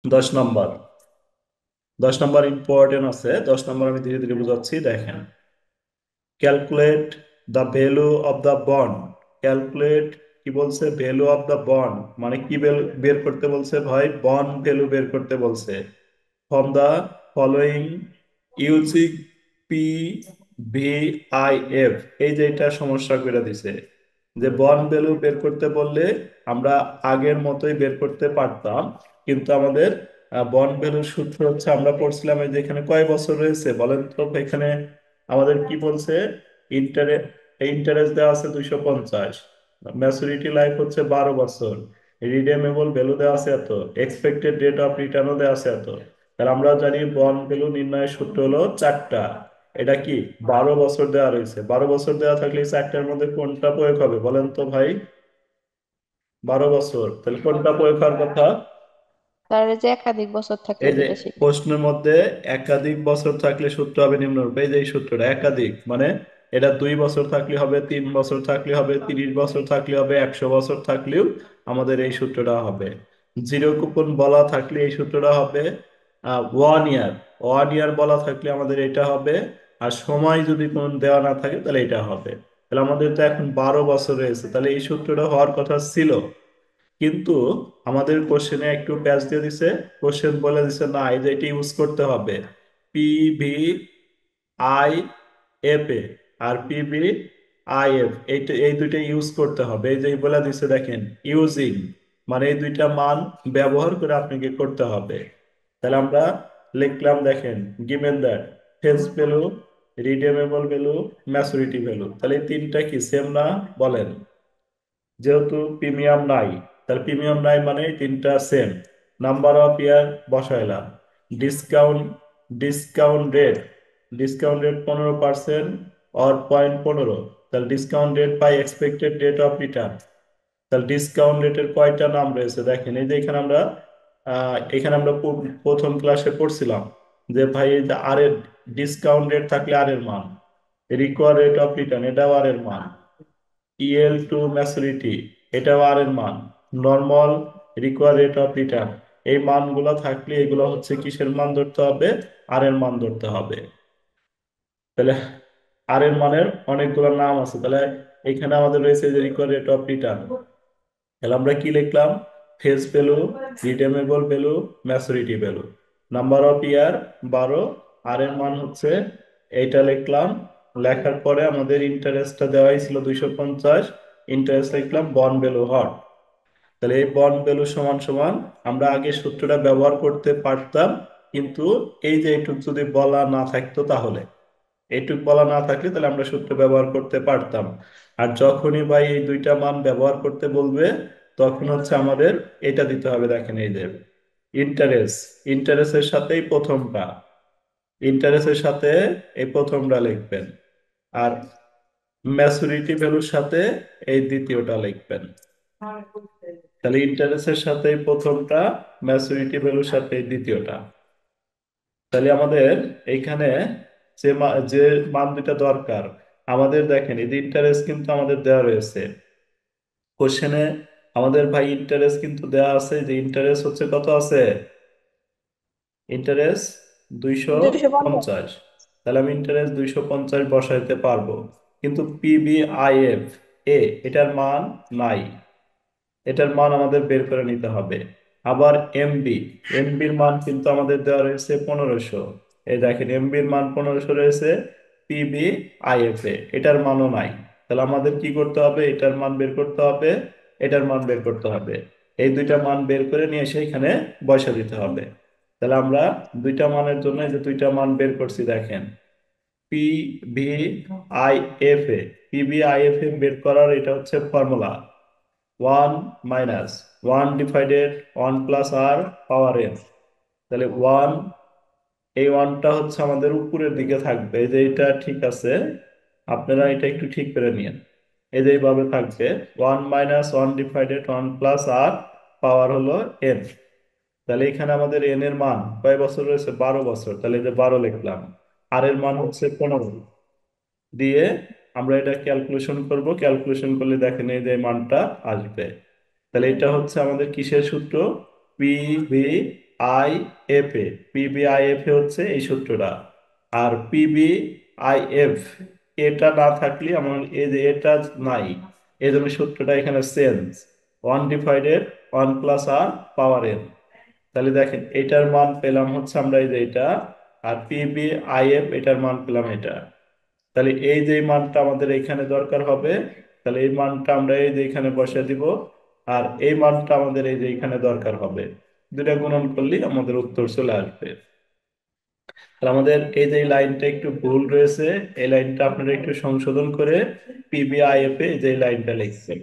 10 নম্বর, 10 নম্বর important আছে। 10 নম্বর আমি ধীরে ধীরে বুঝাচ্ছি, দেখেন। Calculate the value of the bond. Calculate কি বলছে? ভ্যালু অফ দ্য বন্ড মানে কি বের করতে বলছে ভাই? বন্ড ভ্যালু বের করতে বলছে। From the following using P V I F. এই যে এটা সমস্যা করে দিছে, যে বন্ড ভ্যালু বের করতে বললে আমরা আগের মতোই বের করতে পারতাম, কিন্তু আমাদের বন্ড ভ্যালুর সূত্র হচ্ছে, আমরা পড়ছিলাম এই যে এখানে কয় বছর রয়েছে বলেন তো। এখানে আমাদের কি বলছে? ইন্টারেস্ট, ইন্টারেস্ট দেওয়া আছে 250, ম্যাচুরিটি লাইফ হচ্ছে 12 বছর, রিডেমেবল ভ্যালু দেওয়া আছে এত, এক্সপেক্টেড রেট অফ রিটার্নও দেওয়া আছে এত। তাহলে আমরা জানি বন্ড ভ্যালু নির্ণয়ের সূত্র হলো চারটা। এটা কি 12 বছর দেওয়া রয়েছে? 12 বছর দেওয়া থাকলে এই চারটার মধ্যে কোনটা প্রয়োগ হবে বলেন তো ভাই? 12 বছর, তাহলে কোনটা প্রয়োগ হওয়ার কথা? তার যে একাধিক বছর থাকলে এই যে যেটা সেটা। প্রশ্নের মধ্যে একাধিক বছর থাকলে সূত্র হবে নিম্নরূপ। এই যে এই সূত্রটা একাধিক মানে এটা 2 বছর থাকলে হবে, 3 বছর থাকলে হবে, 30 বছর থাকলে হবে, 100 বছর থাকলেও আমাদের এই সূত্রটা হবে। জিরো কুপন বলা থাকলে এই সূত্রটা হবে। 1 ইয়ার, 1 ইয়ার বলা থাকলে আমাদের এটা হবে। আর সময় যদি কোন দেওয়া না থাকে তাহলে এটা হবে। তাহলে আমাদের তো এখন 12 বছর রয়েছে, তাহলে এই সূত্রটা হওয়ার কথা ছিল। কিন্তু আমাদের কোশ্চেনে একটু প্যাচ দিয়ে দিছে। কোশ্চেন বলে দিছে না, এই যে এটা ইউজ করতে হবে P V I F A, আর পি ভি আই এফ, এইটা এই দুইটা ইউজ করতে হবে। এই যে বলে দিছে দেখেন, ইউজিং মানে এই দুইটা মান ব্যবহার করে আপনাকে করতে হবে। তাহলে আমরা লিখলাম, দেখেন, given that face value, redeemable value, maturity value, তাহলে এই তিনটা কি সেম না বলেন? যেহেতু প্রিমিয়াম নাই, তাহলে প্রিমিয়াম নাই মানে এই তিনটা সেম। নাম্বার অফ ইয়ার বসাইলাম। Discount, discount rate, discount rate 15% or 0.15, তাহলে discount rate by expected rate of return. তাহলে ডিসকাউন্ট রেটের কয়টা নাম রয়েছে দেখেন। এই যে এখানে আমরা প্রথম ক্লাসে পড়ছিলাম যে ভাই এই যে আর এর ডিসকাউন্ট রেট থাকলে আর এর মান, রিকোয়ার রেট অফ রিটার্ন এটাও আর এর মান, ইএল টু ম্যাচুরিটি এটাও আর এর মান, normal require rate of return, এই মানগুলো থাকলে এগুলো হচ্ছে কিসের মান ধরতে হবে? আর এর মান ধরতে হবে। তাহলে আর এর মানের অনেকগুলো নাম আছে। তাহলে এখানে আমাদের রয়েছে যে রিকোয়ার রেট অফ রিটার্ন। তাহলে আমরা কি লিখলাম? Face value, redeemable value, maturity value. Number of year 12, আর এর মান হচ্ছে এইটা লিখলাম। লেখার পরে আমাদের ইন্টারেস্টটা দেওয়াই ছিল 250, ইন্টারেস্ট লিখলাম বন্ড ভ্যালু হট। তাহলে এই বন্ড ভ্যালু সমান সমান, আমরা আগে সূত্রটা ব্যবহার করতে পারতাম, কিন্তু এই যে এইটুক যদি বলা না থাকতো তাহলে, এইটুক বলা না থাকলে তাহলে আমরা সূত্র ব্যবহার করতে পারতাম। আর যখনই ভাই এই দুইটা মান ব্যবহার করতে বলবে, তখন হচ্ছে আমাদের এটা দিতে হবে। দেখেন এই যে ইন্টারেস্ট, ইন্টারেস্টের সাথেই প্রথমটা, ইন্টারেস্টের সাথে এই প্রথমটা লিখবেন। আর ম্যাচুরিটি ভ্যালুর সাথে এই দ্বিতীয়টা লিখবেন। তাহলে ইন্টারেস্টের সাথে এই প্রথমটা, ম্যাচুরিটি ভ্যালুর সাথে এই দ্বিতীয়টা। তাহলে আমাদের এইখানে যে মান দুটা দরকার আমাদের, দেখেন এই ইন্টারেস্ট কিন্তু আমাদের দেওয়া রয়েছে কোশ্চেনে। আমাদের ভাই ইন্টারেস্ট কিন্তু দেওয়া আছে, যে ইন্টারেস্ট হচ্ছে কত আছে? ইন্টারেস্ট দুইশো 250। পঞ্চাশ তাহলে আমি ইন্টারেস্ট 250 বসাইতে পারবো। কিন্তু পিবিআইএফ এ, এটার মান নাই, এটার মান আমাদের বের করে নিতে হবে। আবার এমবি, এমবির মান কিন্তু আমাদের দেওয়া রয়েছে 1500। এই দেখেন এমবির মান 1500 রয়েছে, পিবি আইএফ এ এটার মানও নাই। তাহলে আমাদের কি করতে হবে? এটার মান বের করতে হবে, এটার মান বের করতে হবে। এই দুইটা মান বের করে নিয়ে এসে এখানে বসা দিতে হবে। তাহলে আমরা দুইটা মানের জন্য এই যে দুইটা মান বের করছি, দেখেন P V I F A, PBIF A বের করার এটা হচ্ছে ফর্মুলা 1 - 1 / 1 + r পাওয়ার n। তাহলে এই ওয়ানটা হচ্ছে আমাদের উপরের দিকে থাকবে, এই যে এটা ঠিক আছে, আপনারা এটা একটু ঠিক করে নিন। এই যে এইভাবে থাকবে 1 - 1 / 1 + r পাওয়ার হলো n। তাহলে এখানে আমাদের n এর মান কয় বছর রয়েছে? 12 বছর, তাহলে এই যে 12 লিখলাম। আর এর মান হচ্ছে 15 দিয়ে আমরা এটা ক্যালকুলেশন করব। ক্যালকুলেশন করলে দেখেন এই যে মানটা আসবে। তাহলে এটা হচ্ছে আমাদের কিসের সূত্র? P V I F A, PB I F এ হচ্ছে এই সূত্রটা। আর পিবি আই এফ এটা না থাকলে আমার এই যে এটা নাই, এই জন্য সূত্রটা এখানে change, one divided one plus r power n. তাহলে দেখেন এটার মান পেলাম হচ্ছে আমরা এই যে এটা, আর পিবি আই এফ এটার মান পেলাম এটা। তাহলে এই যে মানটা আমাদের এখানে দরকার হবে, তাহলে এই মানটা আমরা এই যে এখানে বসিয়ে দিব, আর এই মানটা আমাদের এই যে এখানে দরকার হবে। দুটা গুণন করলেই আমাদের উত্তর চলে আসবে। তাহলে আমাদের এই যে লাইনটা একটু ভুল রয়েছে, এই লাইনটা আপনারা একটু সংশোধন করে পিবিআইএফ এ যে লাইনটা লিখছেন